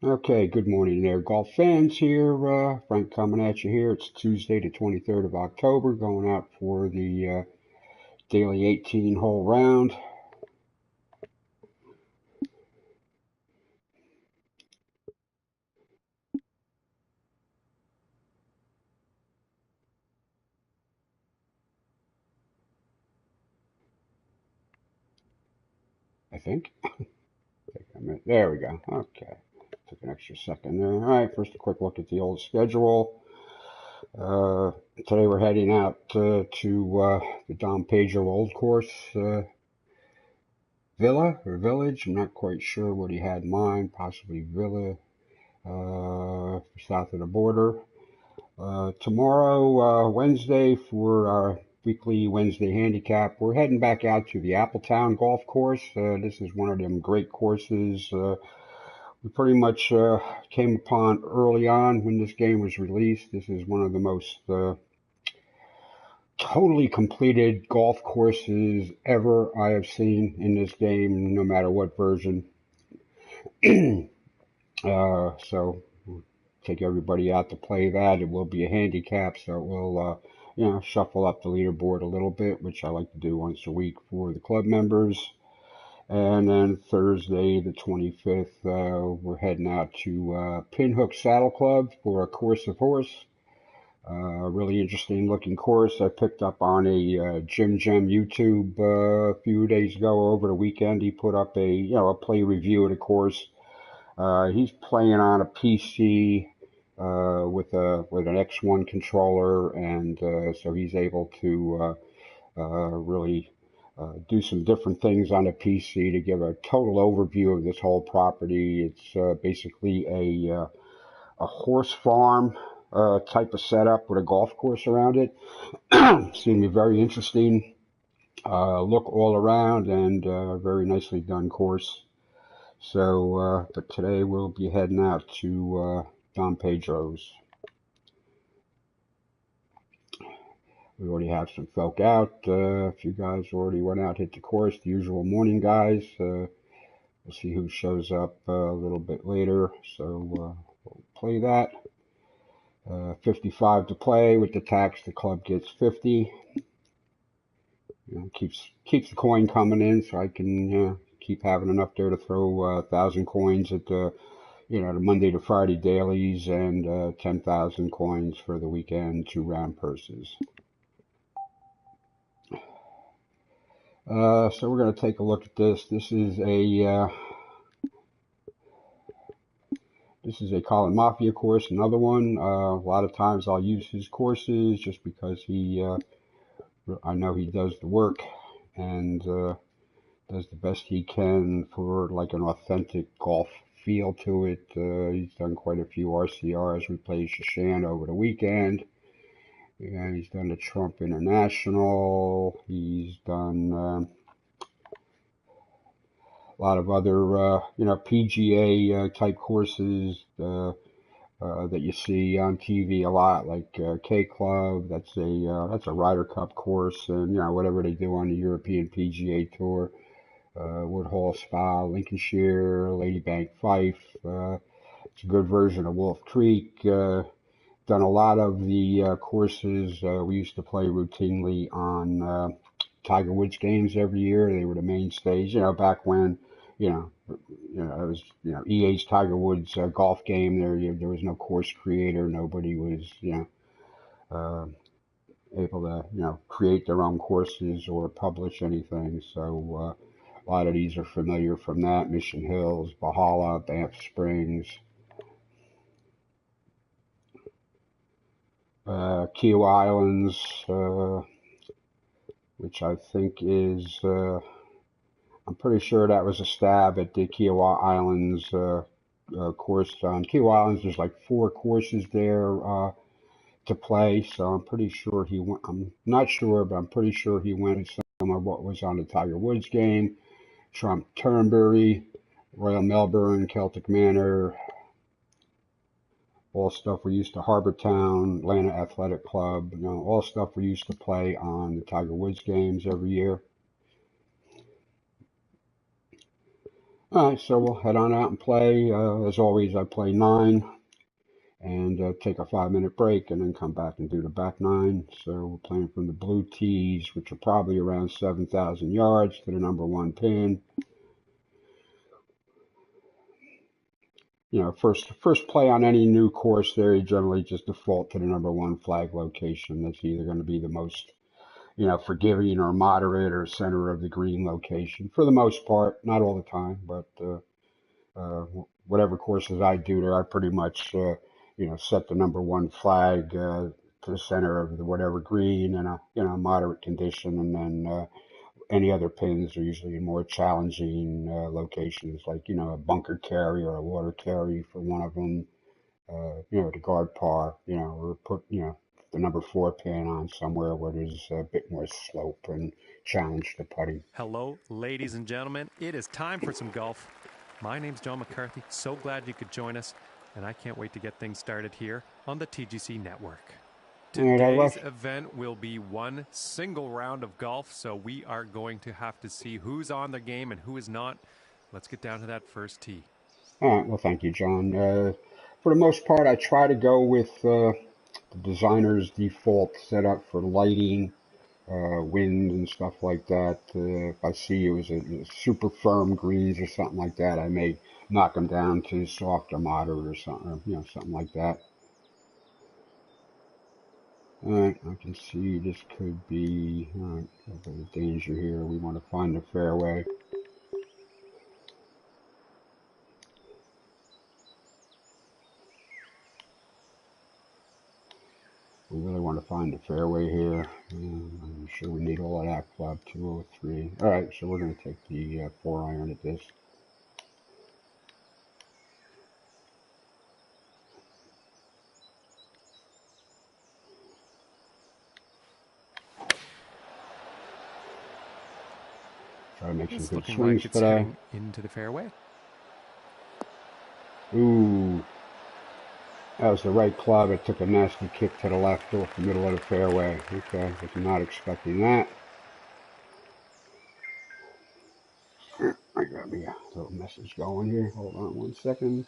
Okay, good morning there, golf fans here. Frank coming at you here. It's Tuesday, the 23rd of October, going out for the daily 18-hole round. I think. There we go. Okay. Took an extra second there. All right, first a quick look at the old schedule. Uh, Today we're heading out to the Dom Pedro Old Course Villa or Village. I'm not quite sure what he had in mind. Possibly Villa south of the border. Tomorrow, Wednesday, for our weekly Wednesday handicap, we're heading back out to the Appletown Golf Course. This is one of them great courses we pretty much came upon early on when this game was released. This is one of the most totally completed golf courses ever I have seen in this game, no matter what version. So take everybody out to play that. It will be a handicap, so it will, shuffle up the leaderboard a little bit, which I like to do once a week for the club members. And then Thursday, the 25th, we're heading out to Pinhook Saddle Club for a course of horse. Really interesting looking course. I picked up on a Jim Gem YouTube a few days ago over the weekend. He put up a play review of the course. He's playing on a PC with an X1 controller, and so he's able to really do some different things on the PC to give a total overview of this whole property. It's basically a horse farm type of setup with a golf course around it. Excuse me, very interesting look all around, and very nicely done course. So, but today we'll be heading out to Don Pedro's. We already have some folk out. A few guys already went out, hit the course, the usual morning guys. We'll see who shows up a little bit later. So we'll play that. 55 to play. With the tax, the club gets 50. Keeps the coin coming in, so I can keep having enough there to throw 1,000 coins at the Monday to Friday dailies, and 10,000 coins for the weekend 2-round purses. So we're going to take a look at this. This is a Colin Mafia course, another one. A lot of times I'll use his courses just because I know he does the work and does the best he can for like an authentic golf feel to it. He's done quite a few RCRs. We played Shashan over the weekend. And he's done the Trump International. He's done a lot of other, PGA type courses that you see on TV a lot, like K Club. That's a Ryder Cup course, and whatever they do on the European PGA Tour. Woodhall Spa, Lincolnshire, Ladybank Fife. It's a good version of Wolf Creek. Done a lot of the courses we used to play routinely on Tiger Woods games every year. They were the mainstays, back when, you know, it was, EA's Tiger Woods golf game. There was no course creator. Nobody was, uh, able to, create their own courses or publish anything. So a lot of these are familiar from that. Mission Hills, Valhalla, Banff Springs, Kiowa Islands, which I think is, I'm pretty sure that was a stab at the Kiowa Islands course. On Kiowa Islands, there's like 4 courses there to play, so I'm pretty sure he went. I'm not sure, but I'm pretty sure he went to some of what was on the Tiger Woods game. Trump Turnberry, Royal Melbourne, Celtic Manor, all stuff we used to Harbor Town, Atlanta Athletic Club, all stuff we used to play on the Tiger Woods games every year. Alright, so we'll head on out and play. As always, I play 9 and take a 5-minute break and then come back and do the back 9. So we're playing from the blue tees, which are probably around 7,000 yards to the number 1 pin. You know, first play on any new course there, you generally just default to the number 1 flag location. That's either going to be the most, forgiving or moderate or center of the green location for the most part. Not all the time, but uh, whatever courses I do there, I pretty much, set the number 1 flag to the center of the whatever green in a, moderate condition, and then any other pins are usually in more challenging locations, like a bunker carry or a water carry for one of them. The guard par, or put the number 4 pin on somewhere where there's a bit more slope and challenge the putting. Hello, ladies and gentlemen. It is time for some golf. My name's John McCarthy. So glad you could join us, and I can't wait to get things started here on the TGC Network. Today's event will be one single round of golf, so we are going to have to see who's on the game and who is not. Let's get down to that first tee. All right, well, thank you, John. For the most part, I try to go with the designer's default setup for lighting, wind, and stuff like that. If I see it was a super firm greens or something like that, I may knock them down to soft or moderate or something, something like that. Alright, I can see this could be, alright, a bit of danger here. We want to find the fairway. We really want to find the fairway here. I'm sure we need all of that club, 203. Alright, so we're going to take the 4-iron at this. Try to make some good swings today. Into the fairway. Ooh. That was the right club. It took a nasty kick to the left off the middle of the fairway. Okay, was not expecting that. I got me a little message going here. Hold on 1 second.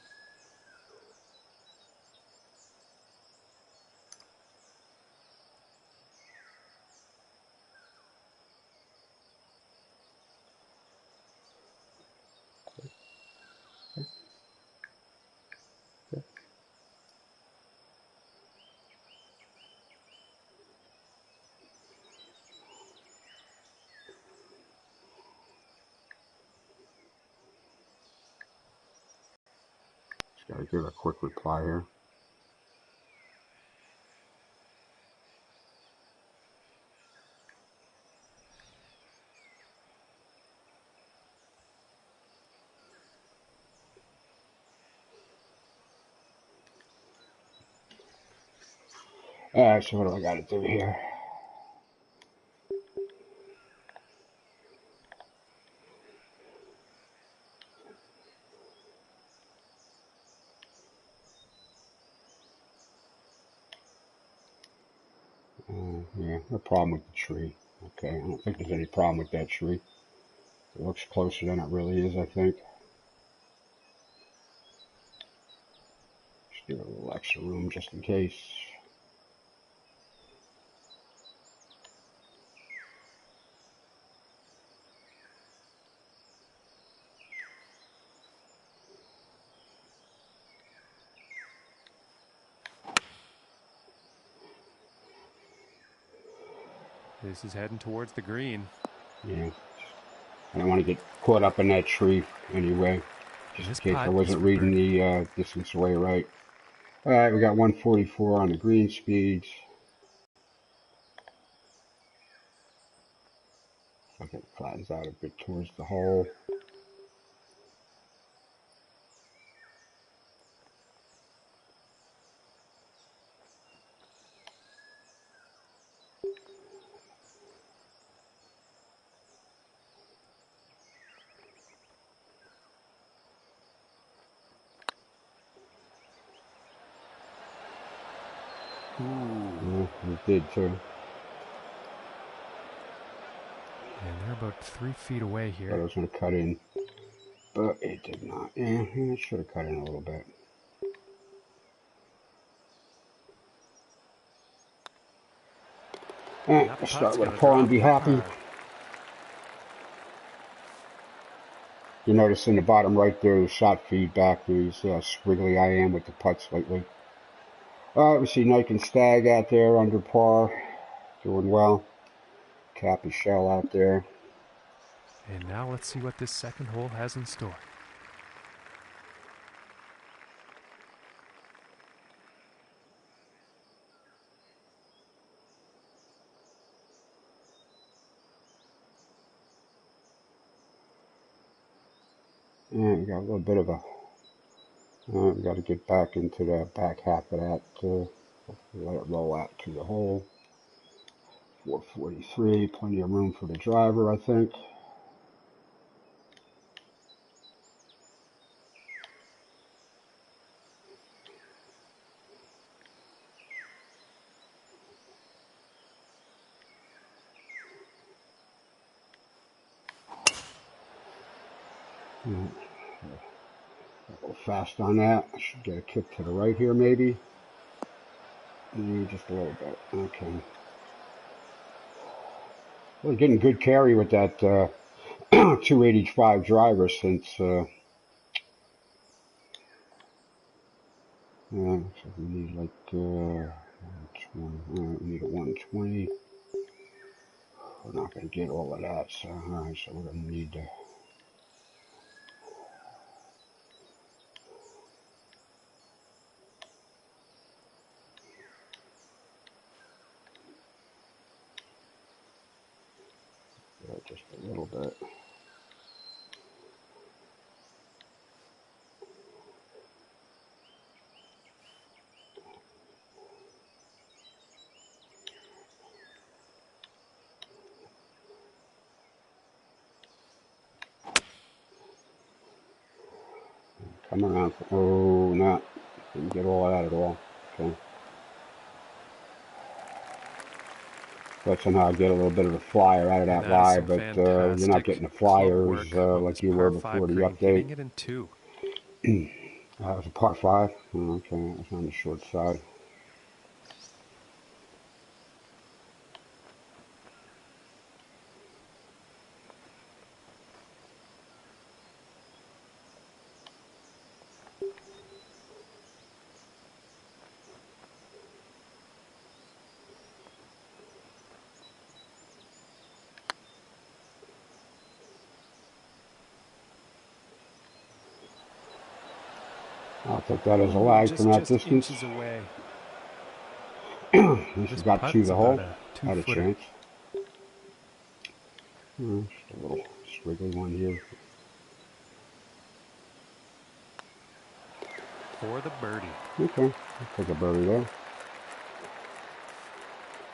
Just gotta give a quick reply here. Alright, so what do I gotta do here? Yeah, no problem with the tree. Okay, I don't think there's any problem with that tree. It looks closer than it really is, I think. Just give it a little extra room just in case. This is heading towards the green. Yeah. I don't want to get caught up in that tree anyway, just in case I wasn't reading the distance away right. Alright, we got 144 on the green speeds. Looks like it flattens out a bit towards the hole. Ooh. Yeah, it did too. And they're about 3 feet away here. Thought I was going to cut in. but it did not. Yeah, it should have cut in a little bit. Let's start with a par and be happy. You notice in the bottom right there, the shot feedback, there's squiggly I am with the putts lately. Alright, we see Nike and Stag out there under par, doing well. Cappy Shell out there. And now let's see what this second hole has in store. And we got a little bit of a, we got to get back into the back half of that, let it roll out to the hole. 443, plenty of room for the driver, I think. A little fast on that. I should get a kick to the right here, maybe. Just a little bit. Okay. We're getting good carry with that 285 driver since. So we need like 120. We need a 120. We're not going to get all of that, so alright. So we're going to need to. Just a little bit. Come around. Oh, not. Didn't get all that at all. Okay. But somehow I get a little bit of a flyer out of that lie, but you're not getting the flyers like you were before the update. Hitting it in 2. That was a par 5. Oh, okay, that was on the short side. I'll take that as a lag from that distance. This got to the hole. Had a chance. Just a little squiggly one here. For the birdie. Okay, I'll take a birdie there.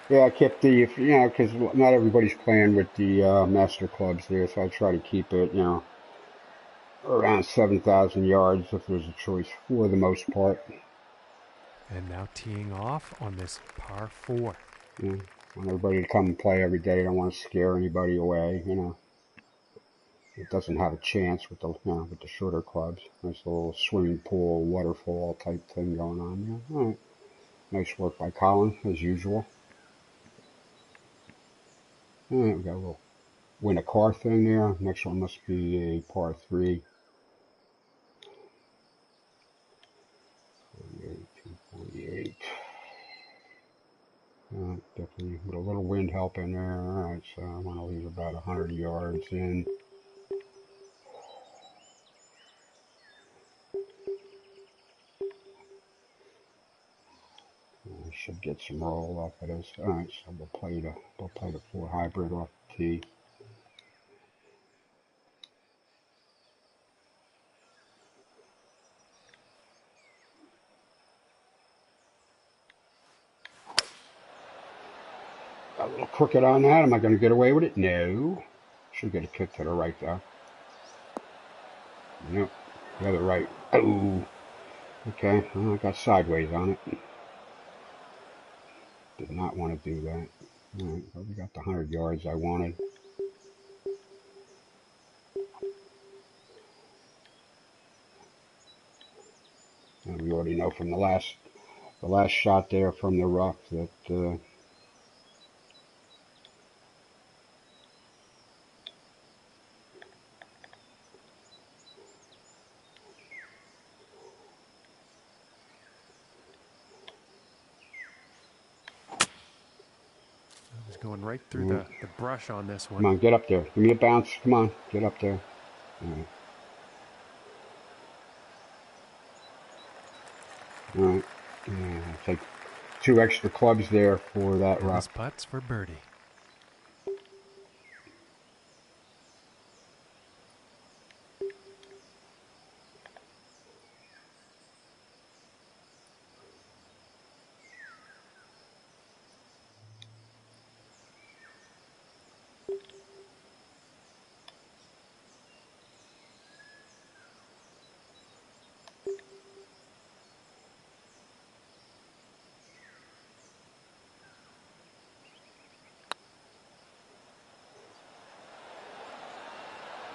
Yeah, I kept the, because not everybody's playing with the master clubs there, so I try to keep it, around 7,000 yards if there's a choice for the most part. And now teeing off on this par 4. Yeah, I want everybody to come and play every day. I don't want to scare anybody away, It doesn't have a chance with the, with the shorter clubs. Nice little swimming pool, waterfall type thing going on. Yeah, all right. Nice work by Colin, as usual. All right, we got a little win a car thing there. Next one must be a par 3. 248. Definitely with a little wind helping there. All right, so I want to leave about 100 yards in. I should get some roll off of this. All right, so we'll play the 4 hybrid off the tee. Got a little crooked on that. Am I going to get away with it? No. Should get a kick to the right though. Nope. The other right. Oh. Okay. Well, I got sideways on it. Did not want to do that. All right. Well, we got the 100 yards I wanted. We already know from the last shot there from the rough that He's going right through the brush on this one. Come on, get up there. Give me a bounce. Come on, get up there. All right. Take 2 extra clubs there for that rough. This putt's for birdie.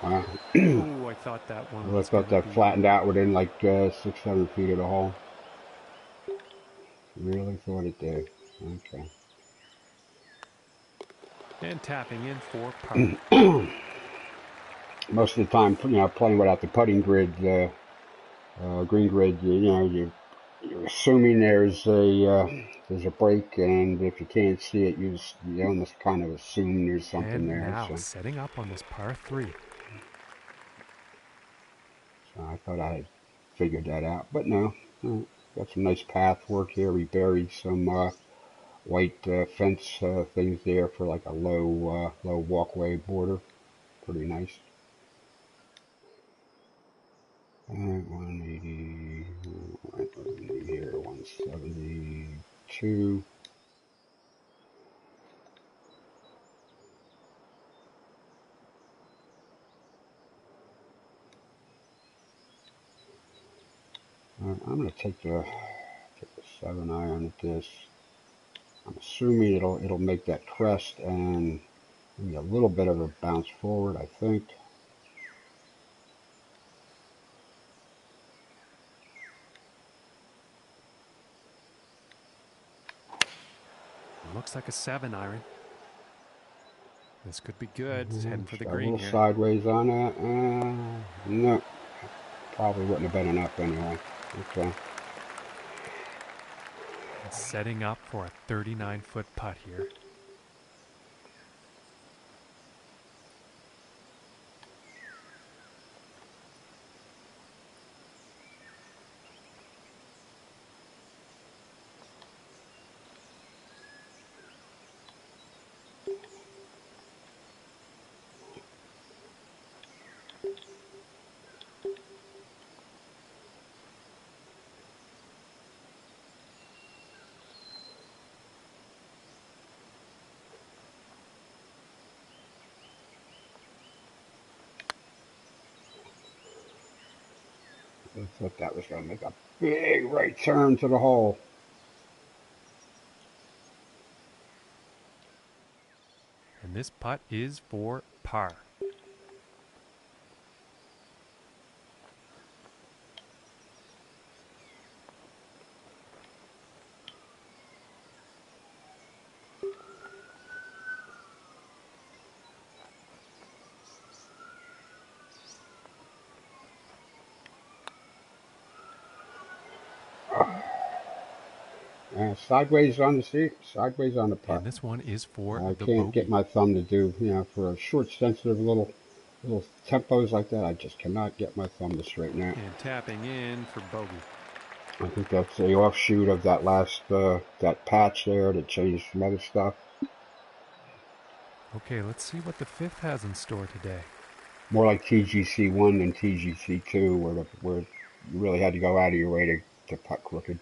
Wow. Oh, I thought that one was I thought that flattened out within like 600 feet of the hole. Really thought it did. Okay. And tapping in for par. Most of the time, playing without the putting grid, green grid, you're assuming there's a break, and if you can't see it, you almost kind of assume there's something and there. Now so setting up on this par 3. I thought I had figured that out, but no. Got some nice path work here. We buried some white fence things there for like a low walkway border. Pretty nice. 180 here, 172. I'm going to take the 7-iron at this. I'm assuming it'll make that crest and maybe a little bit of a bounce forward, I think. Looks like a 7-iron. This could be good. Heading for the Got green a little here. sideways on it. No, probably wouldn't have been enough anyway. Okay. Setting up for a 39-foot putt here. I thought that was going to make a big right turn to the hole. And this putt is for par. Sideways on the seat, sideways on the putt. And this one is for I the can't bogey. get my thumb to do, for a short, sensitive little tempos like that. I just cannot get my thumb to straighten out. And tapping in for bogey. I think that's the offshoot of that last that patch there that changed some other stuff. Okay, let's see what the 5th has in store today. More like TGC 1 than TGC 2, where you really had to go out of your way to putt crooked.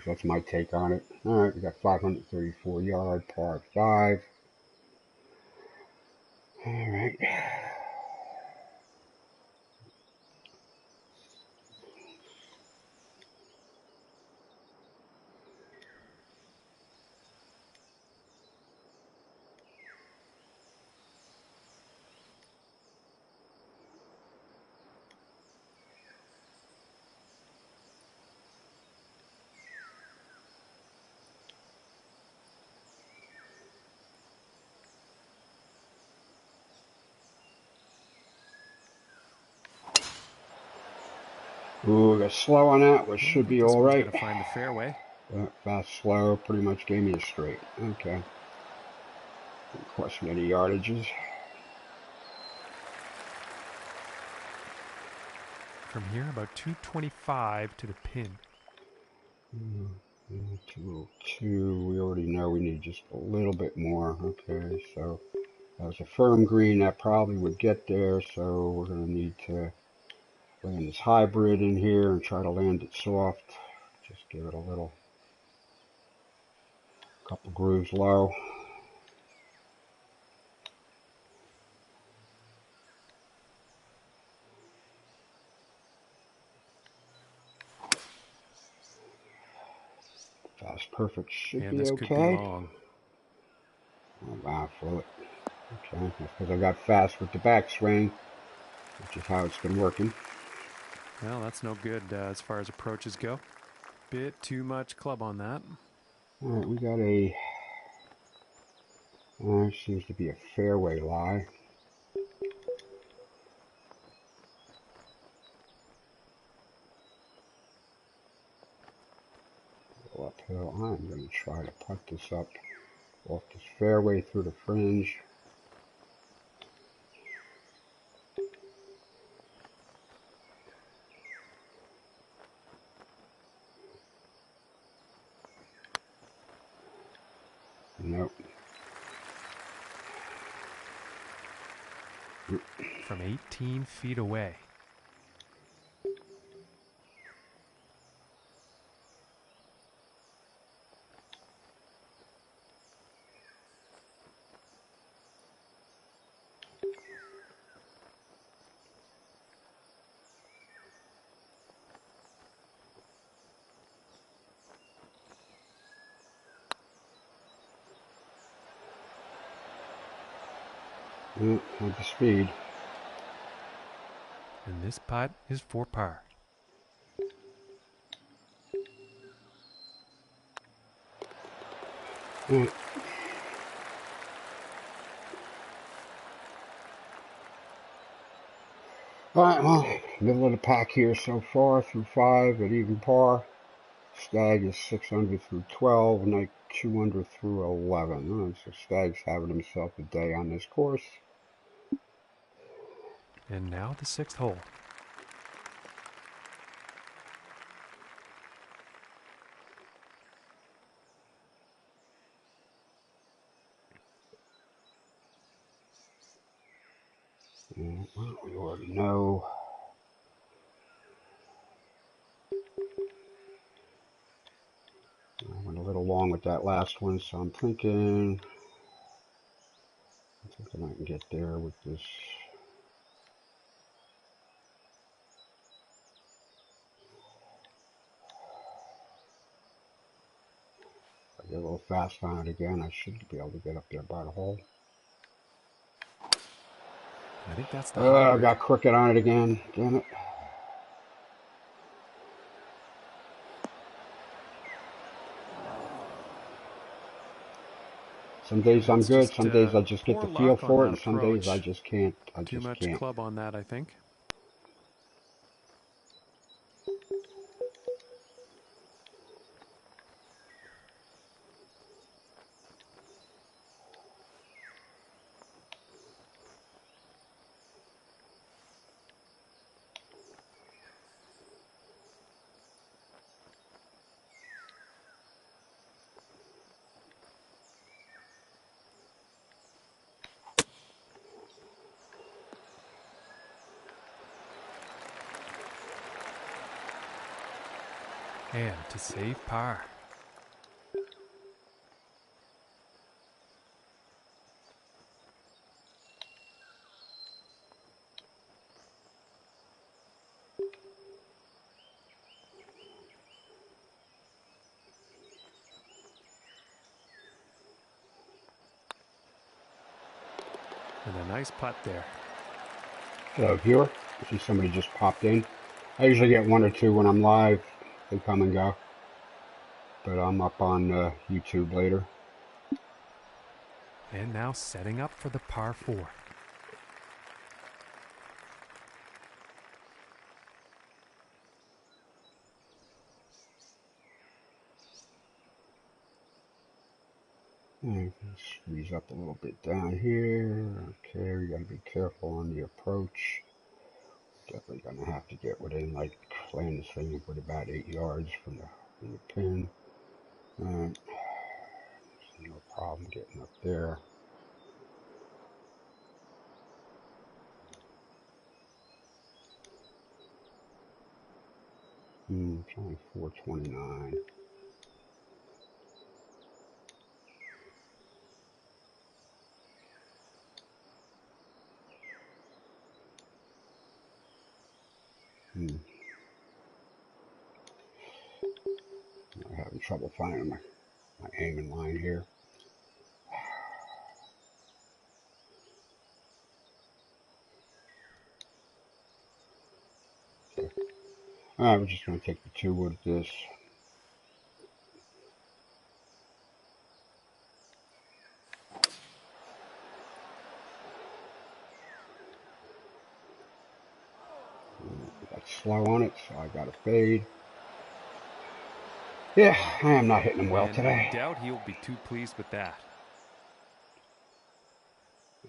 That's my take on it. All right, we got 534 yard, par 5. All right. Ooh, got slow on that, which I should think be this all one's right. going to find the fairway. Fast, slow, pretty much gave me a straight. Okay. Didn't cost me any yardages. From here, about 225 to the pin. 202. We already know we need just a little bit more. Okay, so that was a firm green that probably would get there. So we're going to need to land this hybrid in here and try to land it soft. Just give it a little, couple grooves low. Fast perfect should And be this could be okay. long. Oh, wow, flow it. Okay, that's because I got fast with the backswing, which is how it's been working. Well, that's no good as far as approaches go. Bit too much club on that. All right, we got a, seems to be a fairway lie. Uphill. I'm going to try to putt this up off this fairway through the fringe. Nope. From 18 feet away. Had the speed. And this putt is for par. Alright, well, middle of the pack here so far through 5 at even par. Stag is 6 under through 12, Knight 2 under through 11. So Stag's having himself a day on this course. And now the 6th hole. Well, we already know. I went a little long with that last one, so I'm thinking I can get there with this. If I get a little fast on it again, I should be able to get up there by the hole. I think that's the hybrid. I got crooked on it again. Damn it. Some days I'm good, some days I just get the feel for it, and some days I just can't. Too much club on that, I think. And to save par. And a nice putt there. Hello, viewer. I see somebody just popped in. I usually get 1 or 2 when I'm live. They come and go. But I'm up on YouTube later. And now setting up for the par 4. Squeeze up a little bit down here. Okay, we gotta be careful on the approach. Definitely gonna have to get within, like, land this thing with about 8 yards from the pin. No problem getting up there. It's only 429. I'm having trouble finding my aiming line here. Okay. Alright, we're just going to take the 2 with this. Got slow on it, so I got to fade. Yeah, I am not hitting him well today. I doubt he'll be too pleased with that.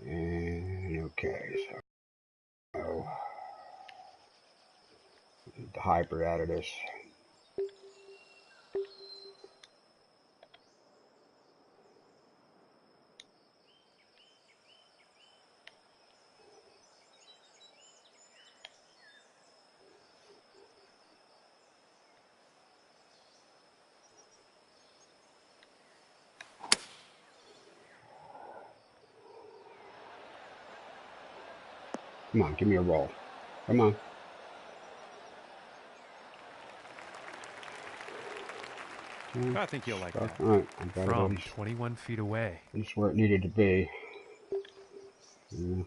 And okay, so the hybrid out of this. Come on, give me a roll. Come on. I think you'll like that. All right, I got From 21 feet away. Just where it needed to be. Yeah.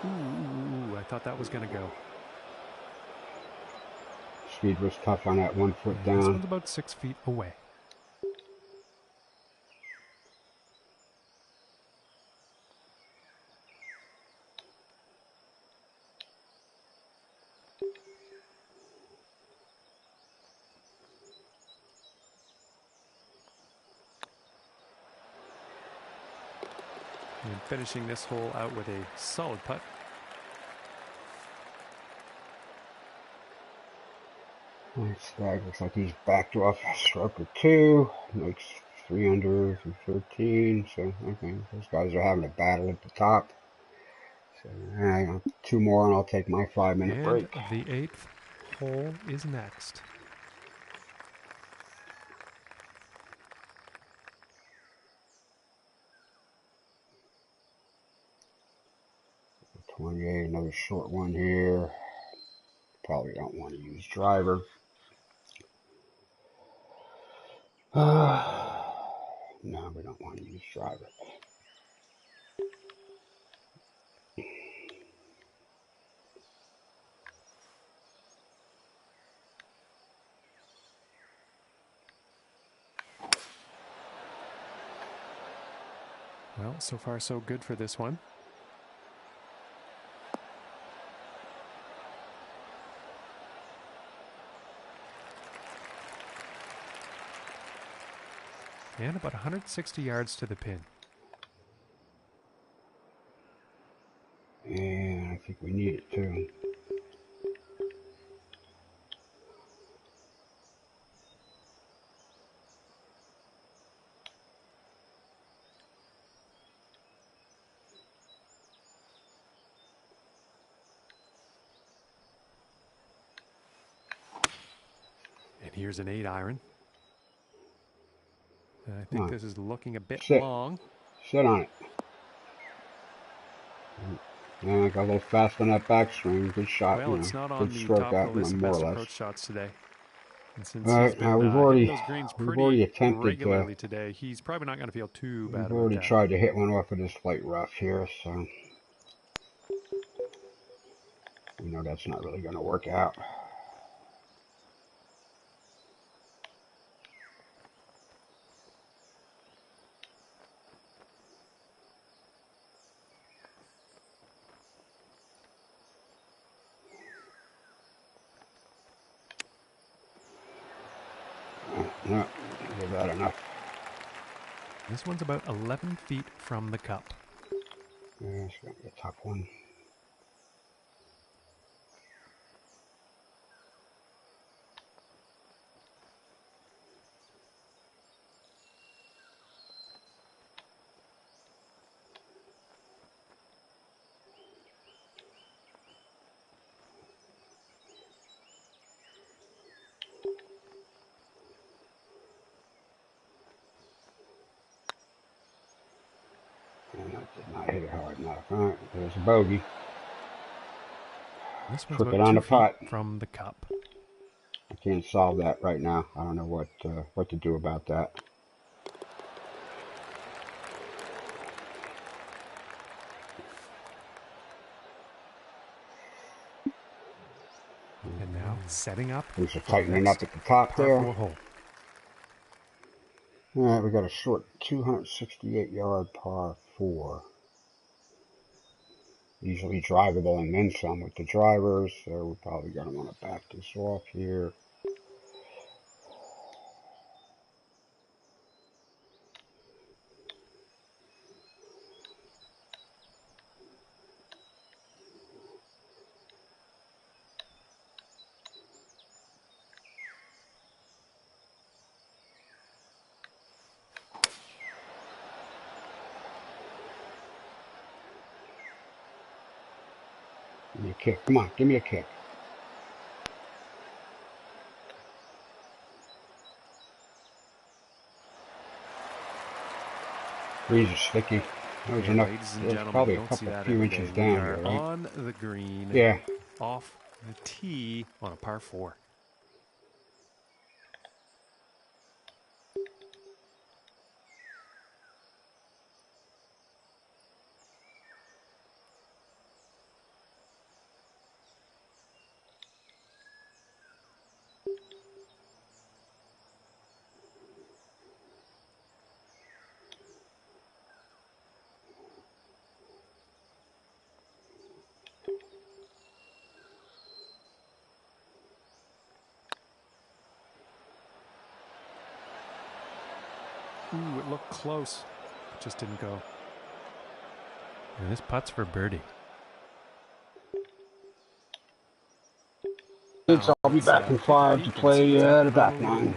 Ooh, I thought that was going to go. Speed was tough on that 1 foot down. This one's about 6 feet away. And finishing this hole out with a solid putt. Stag looks like he's backed off a stroke or 2. Makes 3 under from 13. So, okay, those guys are having a battle at the top. So, all right, 2 more and I'll take my 5-minute break. And the 8th hole is next. Another short one here. Probably don't want to use driver. No, we don't want to use driver. Well, so far so good for this one. And about 160 yards to the pin. And I think we need it too. And here's an 8-iron. I think this is looking a bit Sit. long. Sit on it. Yeah, I got a little fast on that backswing. Good shot. Well, it's not on good the stroke top out, of the list of more best or less. approach shots today. And since All he's right, now been hitting those greens pretty regularly today, he's probably not going to feel too bad about that. We've already tried to hit one off of this light rough here, so we know that's not really going to work out. No, give that enough. This one's about 11 feet from the cup. Yeah, it's going to be a tough one. And that did not hit it hard enough. All right, there's a bogey. This one's Flip about it on 2 the putt feet from the cup. I can't solve that right now. I don't know what to do about that. And now setting up. Things are tightening up at the top there. Par 4 hole. All right, we got a short 268-yard par 4. Easily drivable and then some with the drivers, so we're probably going to want to back this off here. Give me a kick. Come on, give me a kick. Greens are sticky. That was enough. Ladies and There's gentlemen, probably you a don't see couple that few every inches day. down We are here, right? on the green. Yeah. Off the tee on a par 4. Ooh, it looked close. It just didn't go. And this putt's for birdie. I'll be back in 5 to play the back nine.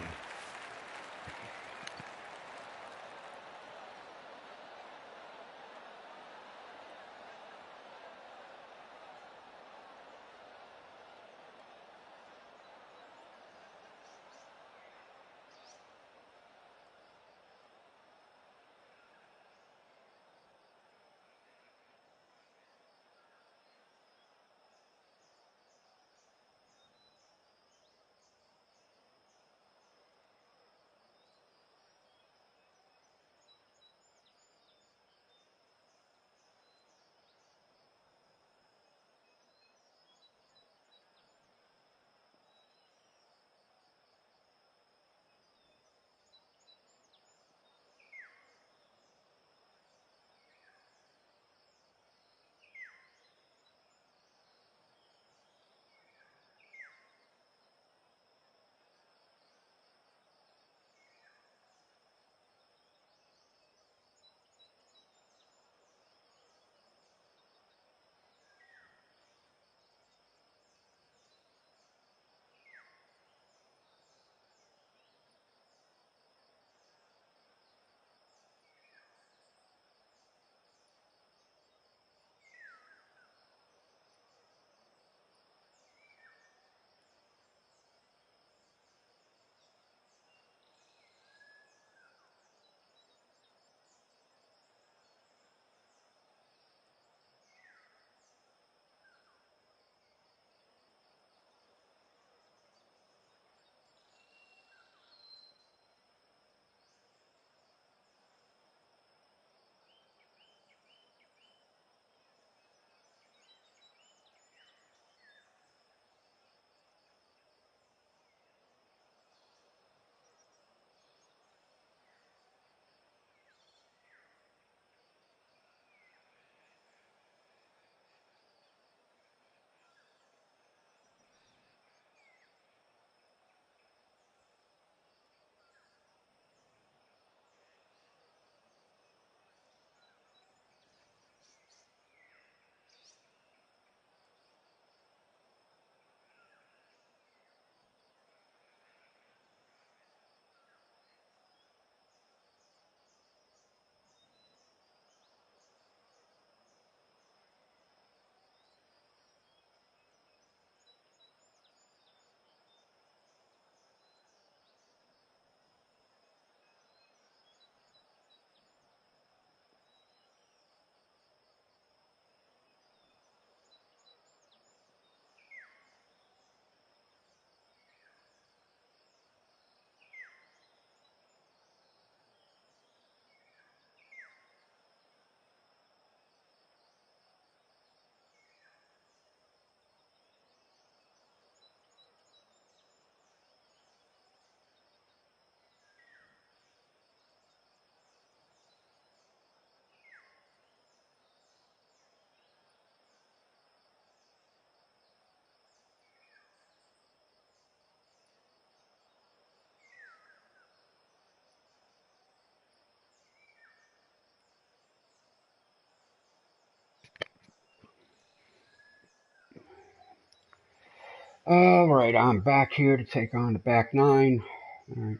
All right, I'm back here to take on the back nine. All right,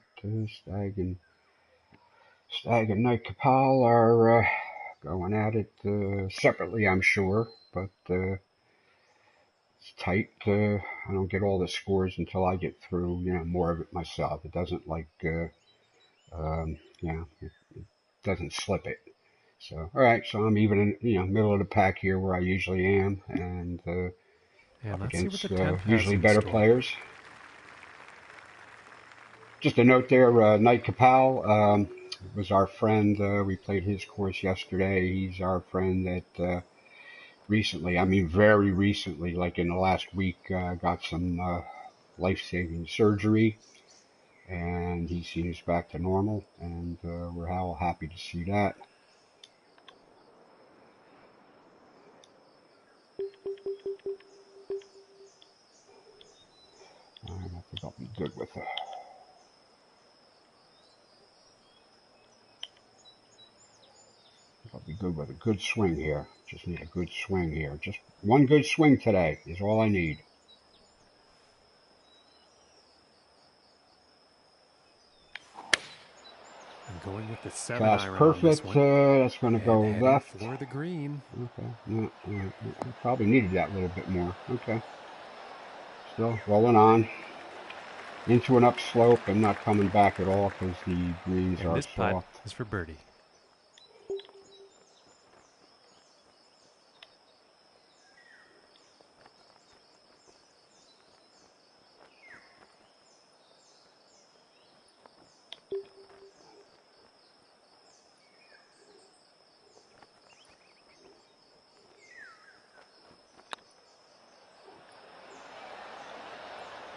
Stag and Knight Kapal are going at it separately, I'm sure, but it's tight. I don't get all the scores until I get through, more of it myself. It doesn't it doesn't slip it. So, all right, so I'm even in, middle of the pack here where I usually am, and up let's see what against the 10th has usually in better store. players. Just a note there, Knight Kapal was our friend. We played his course yesterday. He's our friend that recently, I mean very recently, like in the last week, got some life-saving surgery, and he seems back to normal, and we're all happy to see that. I think I'll be good with it. I'll be good with a good swing here. Just need a good swing here. Just one good swing today is all I need. I'm going with the 7 That's iron on this perfect. one. That's going to And go heading left. for the green. Okay. No, we probably needed that a little bit more. Okay. Still rolling on. Into an upslope and not coming back at all because the greens And are this putt soft. is for birdie.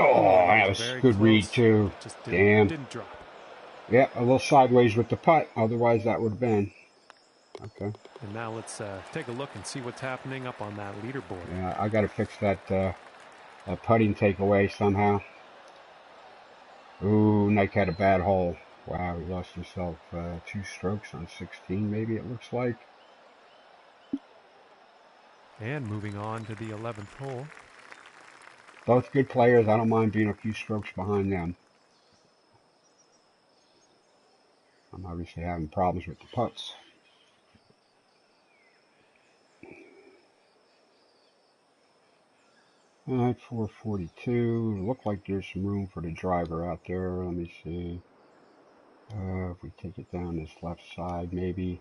Oh, that was a good read too. Just Damn. didn't drop. Yeah, a little sideways with the putt. Otherwise, that would have been. Okay. And now let's take a look and see what's happening up on that leaderboard. Yeah, I got to fix that putting takeaway somehow. Ooh, Nike had a bad hole. Wow, he lost himself 2 strokes on 16, maybe it looks like. And moving on to the 11th hole. Both good players. I don't mind being a few strokes behind them. I'm obviously having problems with the putts. All right, 442. Look like there's some room for the driver out there. Let me see. If we take it down this left side, maybe.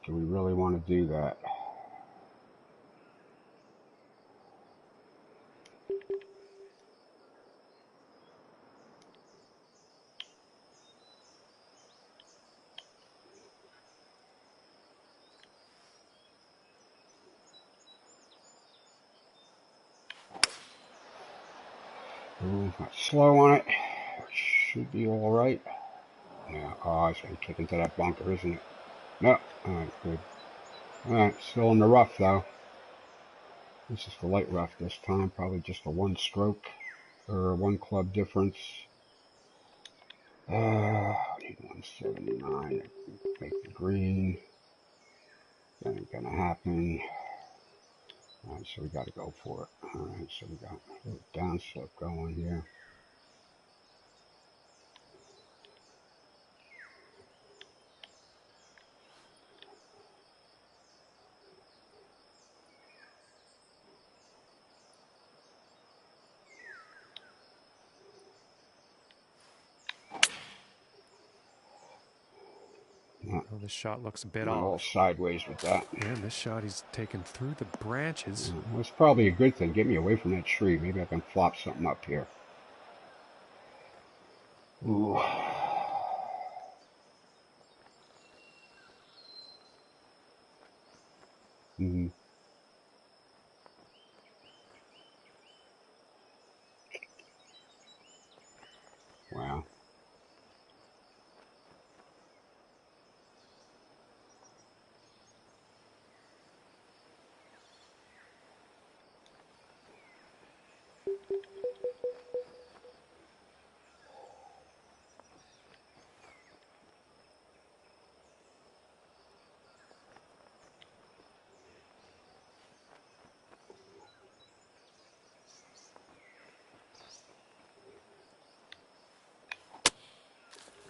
Do we really want to do that? Ooh, not slow on it. Should be all right. Yeah, oh, it's going to kick into that bunker, isn't it? No. All right, good. All right, still in the rough, though. This is the light rough this time. Probably just a 1 stroke or 1 club difference. I need 179. Make the green. That ain't going to happen. All right, so we got to go for it. All right, so we got a little downslope going here. Oh, this shot looks a bit A little off. sideways with that. And this shot he's taken through the branches. Well, it's probably a good thing. Get me away from that tree. Maybe I can flop something up here. Ooh. Mm-hmm. Wow.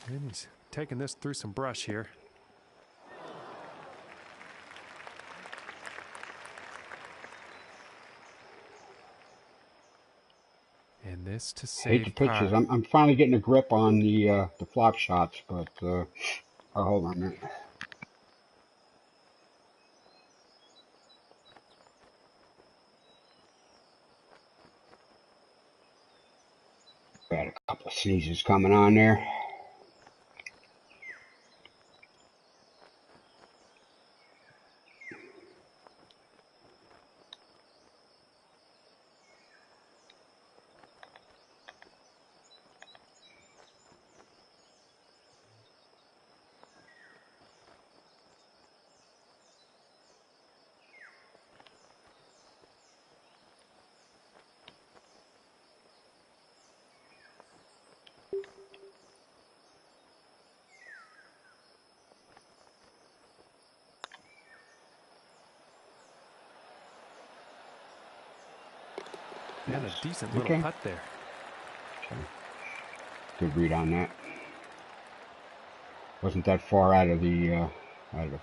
And he's taking this through some brush here. And this to save Hate the pitches. par. I'm finally getting a grip on the flop shots, but oh, hold on a minute. Got a couple of sneezes coming on there. And a decent little putt there. Okay. Good read on that. Wasn't that far out of the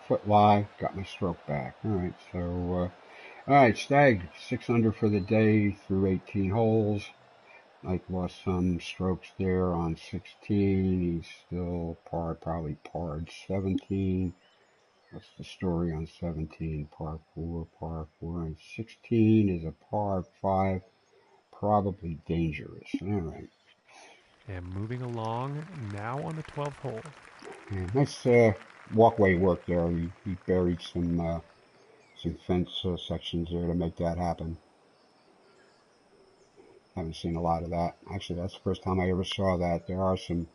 foot lie. Got my stroke back. All right, so all right, Stag 6 under for the day through 18 holes. Mike lost some strokes there on 16. He's still probably parred 17. What's the story on 17? Par 4, and 16 is a par 5. Probably dangerous. All right. And moving along now on the 12th hole. Yeah, nice walkway work there. He buried some fence sections there to make that happen. Haven't seen a lot of that. Actually, that's the first time I ever saw that. There are some,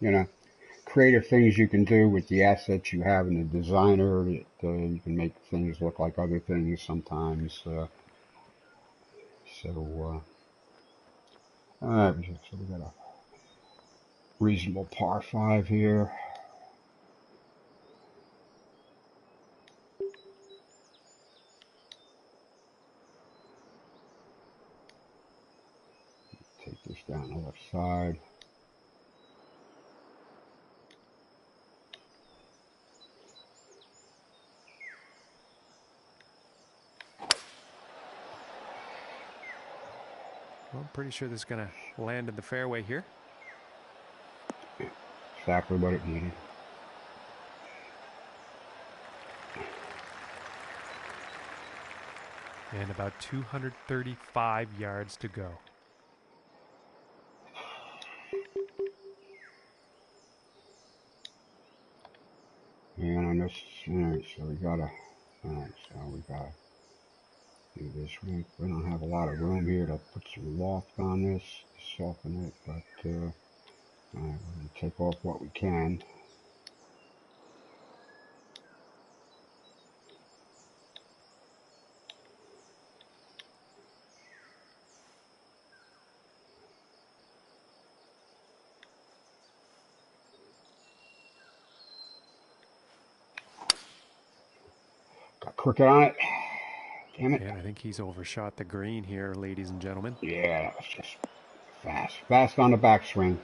creative things you can do with the assets you have in the designer. That, you can make things look like other things sometimes. All right, so we got a reasonable par 5 here. Take this down the left side. Well, I'm pretty sure this is going to land in the fairway here. Exactly what it needed. And about 235 yards to go. And on this, alright, so we gotta do this. We don't have a lot of room here to put some loft on this, to soften it, but alright, we're gonna take off what we can. Got crooked on it. Damn it. And I think he's overshot the green here, ladies and gentlemen. Yeah, that was just fast. Fast on the backswing.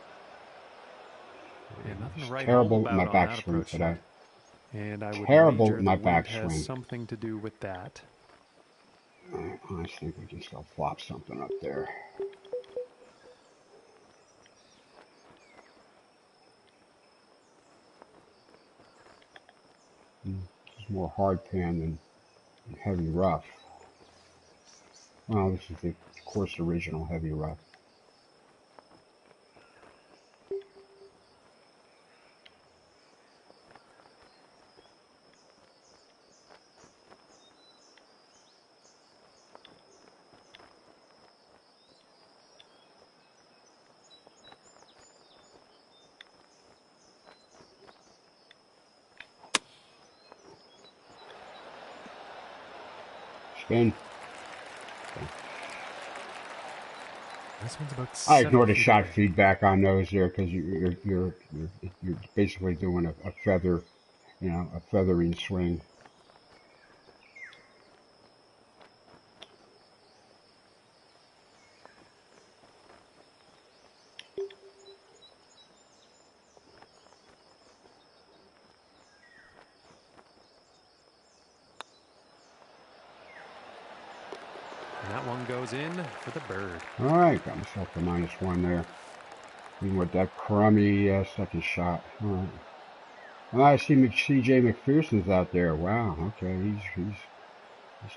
And nothing to write Terrible home with my about on that backswing approach today. shot. And I would Terrible wager with the my wind has backswing. something to do with that. I think we can still flop something up there. It's more hard pan than heavy rough. Well, this is the course original heavy rough. Spin. This one's about I ignored the 70 feet shot away. feedback on those there because you're basically doing a feather, a feathering swing. that one goes in for the bird. All right, got myself a -1 there. Even with that crummy second shot. All right. Oh, I see CJ McPherson's out there. Wow. Okay, he's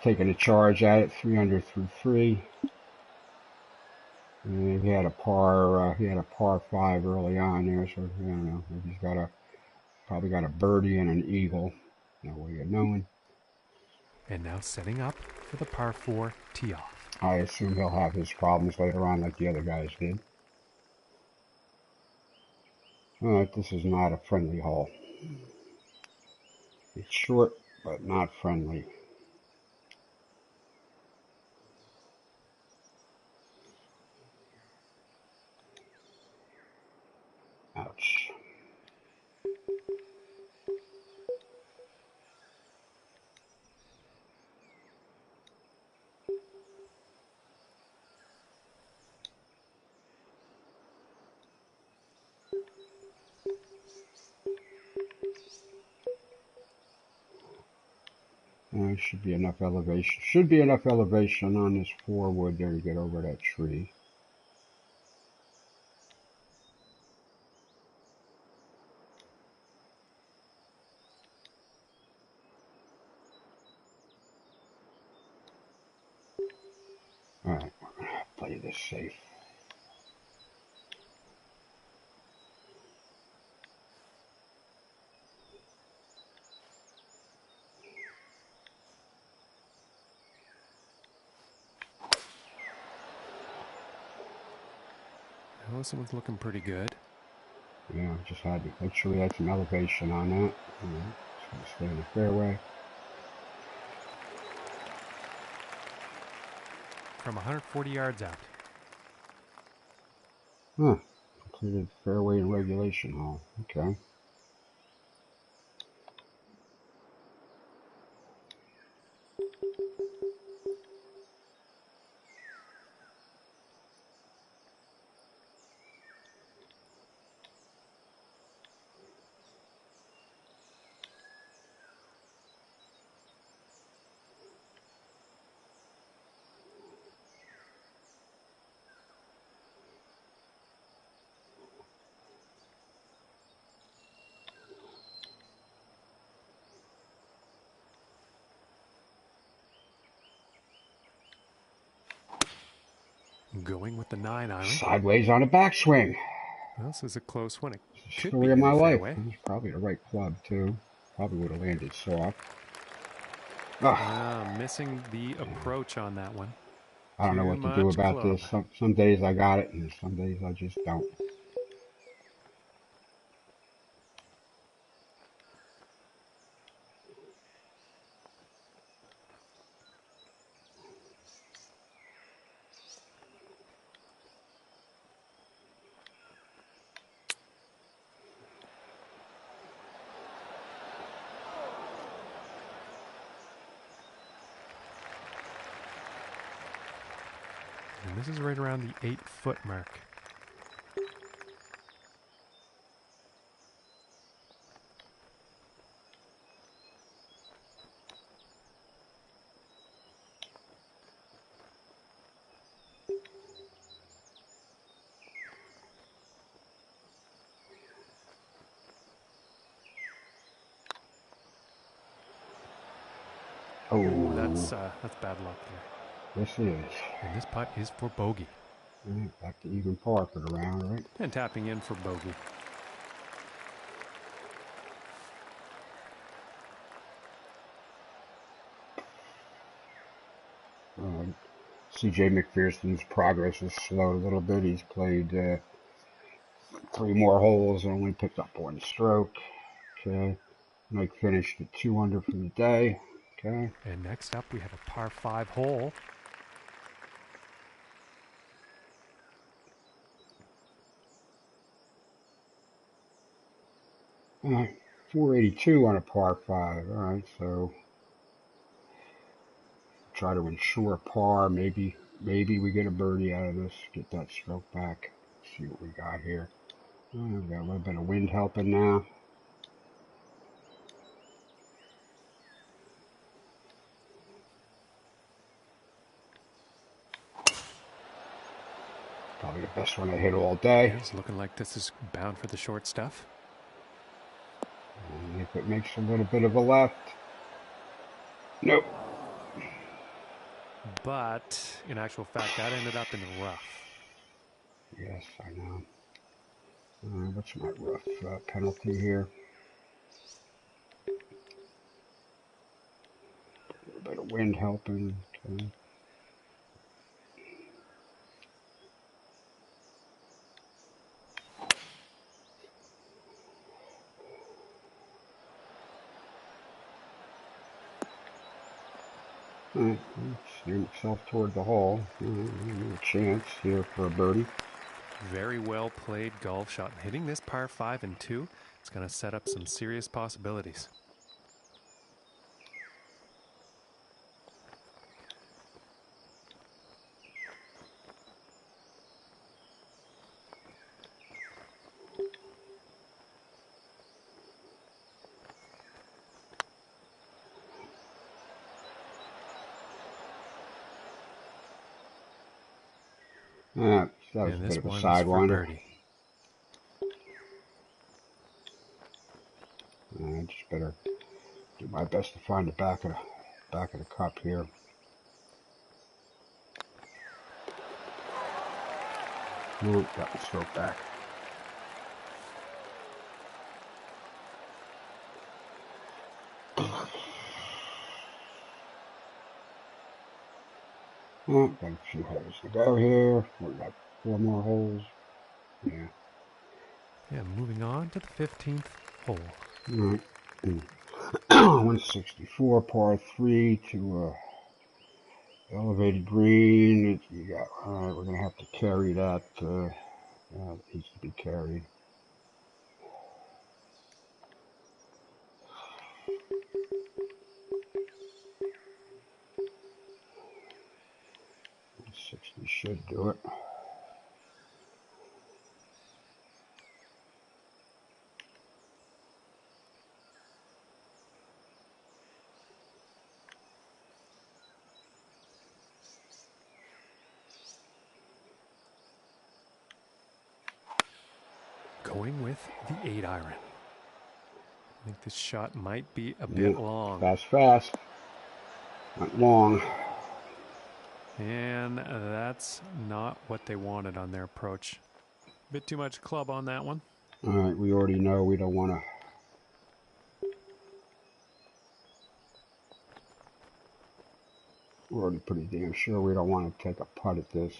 taking a charge at it. 3 under through 3. And he had a par 5 early on there, so I don't know. Maybe he's probably got a birdie and an eagle. No way of knowing. And now setting up for the par 4 tee off. I assume he'll have his problems later on like the other guys did. Alright, this is not a friendly hole. It's short, but not friendly. Ouch. Should be enough elevation. Should be enough elevation on this 4 wood there to get over that tree. Alright, we're gonna play this safe. Oh, this one's looking pretty good. Yeah, just had to make sure we had some elevation on that. Just gonna stay in the fairway. From 140 yards out. Huh. Completed fairway and regulation hole. Okay. Going with the 9-iron. Sideways on a backswing. This is a close one. It could Story be of in my the life. fairway. It's probably the right club too. Probably would have landed soft. Missing the approach on that one. I don't know what to do about this. Some days I got it, and some days I just don't. And this is right around the 8-foot mark. Oh, that's bad luck there. This is. And this putt is for bogey. Back to even par for the round, right? And tapping in for bogey. CJ McPherson's progress is slowed a little bit. He's played 3 more holes and only picked up 1 stroke. Okay. Mike finished at 2 under for the day. Okay. And next up we have a par 5 hole. All right. 482 on a par 5. All right, so try to ensure par. Maybe we get a birdie out of this. Get that stroke back. See what we got here. We've got a little bit of wind helping now. Best one I hit all day. It's looking like this is bound for the short stuff. And if it makes a little bit of a left. Nope. But in actual fact, that ended up in the rough. Yes, I know. What's my rough penalty here? A little bit of wind helping. Okay. Steer himself toward the hole. No chance here for a birdie. Very well played golf shot. Hitting this par 5 and 2, it's going to set up some serious possibilities. That was a bit of a sidewinder. I just better do my best to find the back of the cup here. Ooh, got the stroke back. Oh, got a few holes to go here. We got 4 more holes. Yeah. Yeah, moving on to the 15th hole. All right. 164 par 3 to elevated green. You got. All right, we're gonna have to carry that. It needs to be carried. 60 should do it. Going with the 8-iron. I think this shot might be a bit long. Fast. Not long. And that's not what they wanted on their approach. A bit too much club on that one. All right, we already know we don't want to. We're already pretty damn sure we don't want to take a putt at this.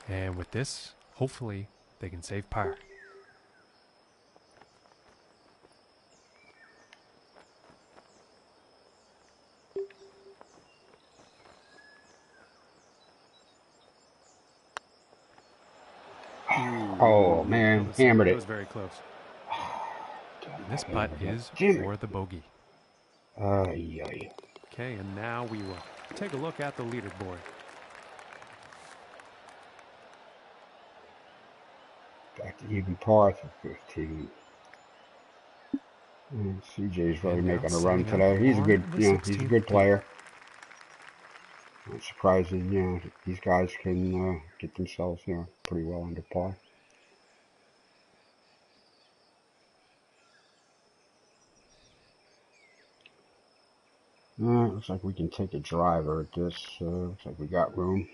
And with this, hopefully, they can save par. Oh, man, hammered it. It was very close. This putt is for the bogey. Okay, and now we will take a look at the leaderboard. Back to even par for 15. CJ's really making a run today. He's a good, he's a good player. It's surprising, these guys can get themselves, pretty well under par. Looks like we can take a driver at this. Looks like we got room.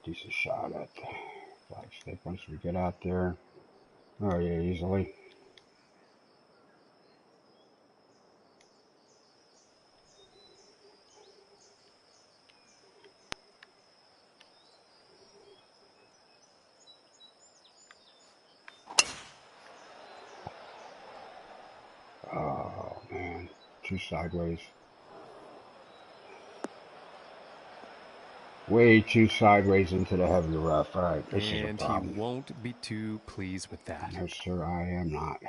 Decent shot at the flagstick once we get out there. Oh yeah, easily. Oh man. too sideways. Way too sideways into the heavy rough. All right, this is a problem. And he won't be too pleased with that. No, sir, I am not.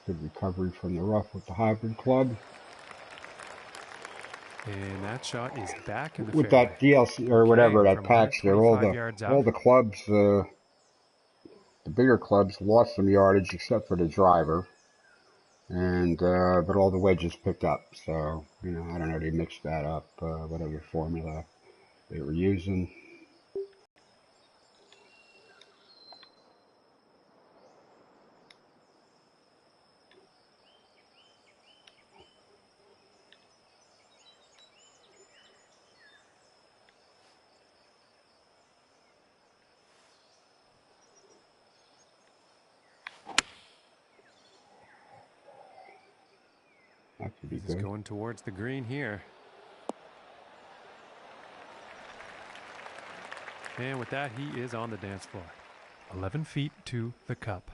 Good recovery from the rough with the hybrid club. And that shot is back in the with fairway. That DLC or whatever that packs there. All the clubs, the bigger clubs lost some yardage except for the driver, and but all the wedges picked up. So I don't know. They mixed that up, whatever formula they were using. That could be He's good. going towards the green here. And with that, he is on the dance floor. 11 feet to the cup.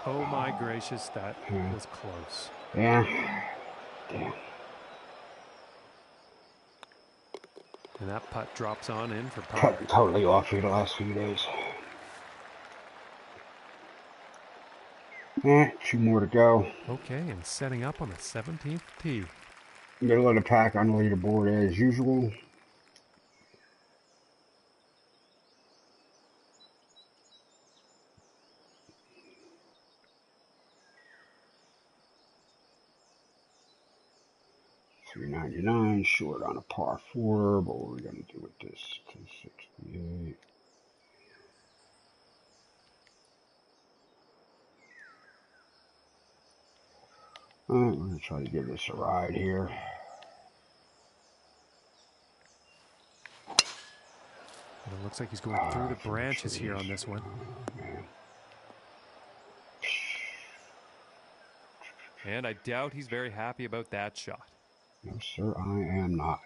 Oh my gracious, that was close. Yeah. Damn. And that putt drops on in for par. Totally off here the last few days. 2 more to go. Okay, and setting up on the 17th tee. Middle of the pack on the leaderboard as usual. $399 short on a par 4. But what are we going to do with this? 268. Alright, we're going to try to give this a ride here. And it looks like he's going through the branches here on this one. And I doubt he's very happy about that shot. No, sir, I am not.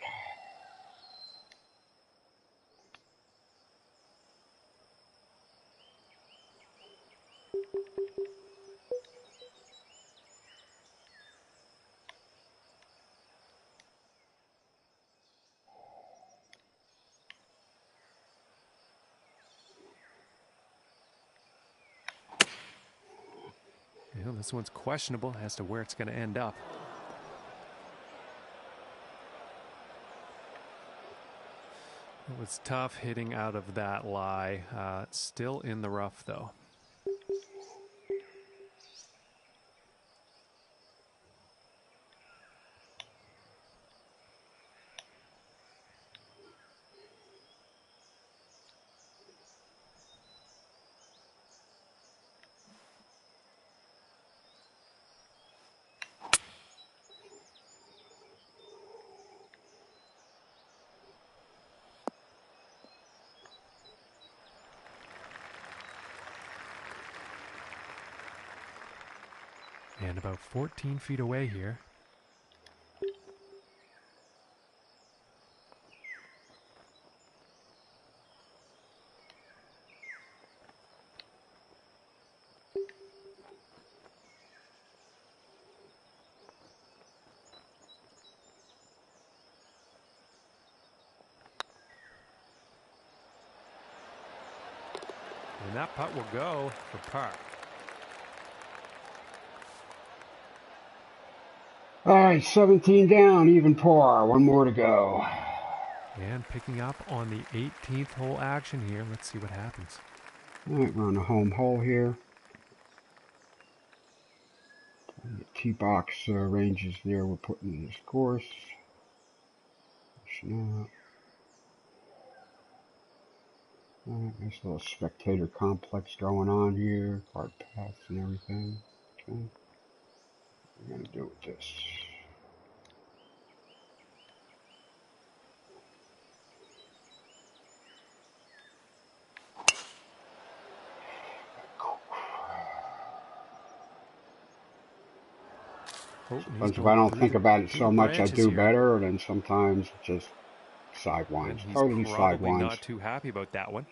You know, this one's questionable as to where it's going to end up. It was tough hitting out of that lie. Still in the rough, though. And about 14 feet away here. And that putt will go for par. All right, 17 down, even par. 1 more to go. And picking up on the 18th hole action here. Let's see what happens. Alright, we're on the home hole here. The T-box ranges there we're putting in this course. Alright, nice little spectator complex going on here. Cart paths and everything. Okay. What we're going to do with this. Sometimes if I don't think about it so much, I do better, and then sometimes it just sidewinds. Totally sidewinds. Probably not too happy about that one.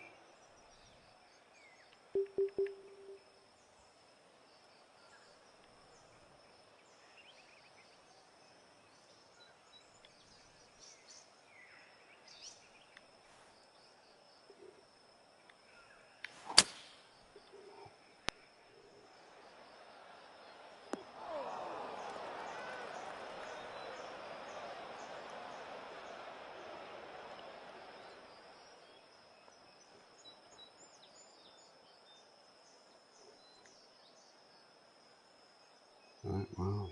Alright, well,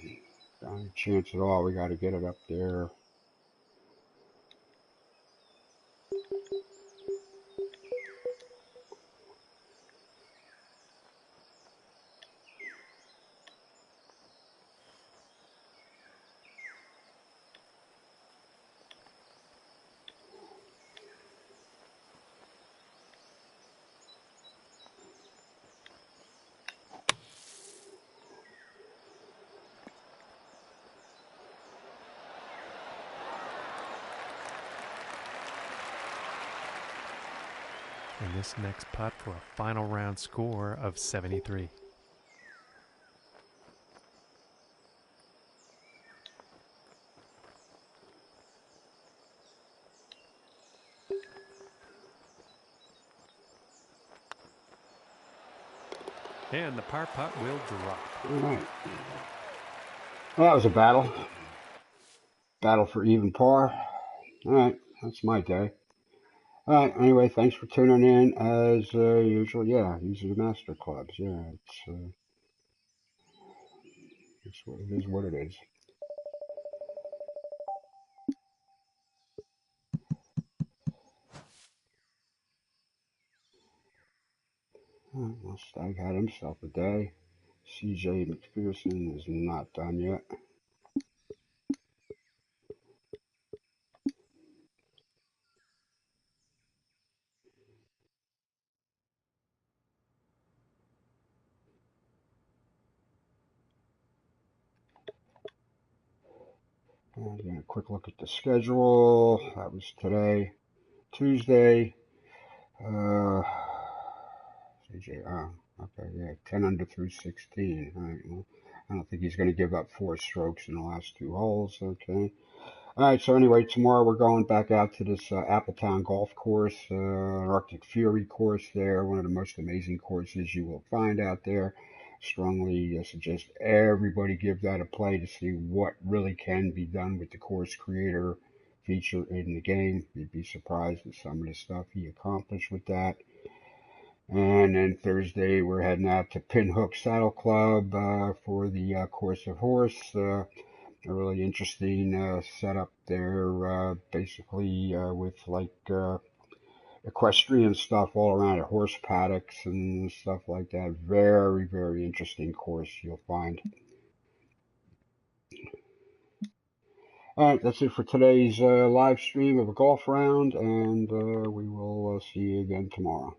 not a chance at all. We got to get it up there. And this next putt for a final round score of 73. And the par putt will drop. All right. Well, that was a battle. Battle for even par. All right, that's my day. All right, anyway, thanks for tuning in. As usual, yeah, these are the master clubs. Yeah, it's what it is, what it is. All right, well, Stag had himself a day. CJ McPherson is not done yet. Again, a quick look at the schedule. That was today, Tuesday. CJ, okay, yeah, 10 under through 16. All right, well, I don't think he's going to give up 4 strokes in the last 2 holes. Okay. All right, so anyway, tomorrow we're going back out to this Appletown golf course, Arctic Fury course there, one of the most amazing courses you will find out there. Strongly suggest everybody give that a play to see what really can be done with the course creator feature in the game. You'd be surprised at some of the stuff he accomplished with that. And then Thursday we're heading out to Pinhook Saddle Club for the Course of Horse. A really interesting setup there, basically with like equestrian stuff all around it, horse paddocks and stuff like that. Very, very interesting course you'll find. All right, that's it for today's live stream of a golf round, and we will see you again tomorrow.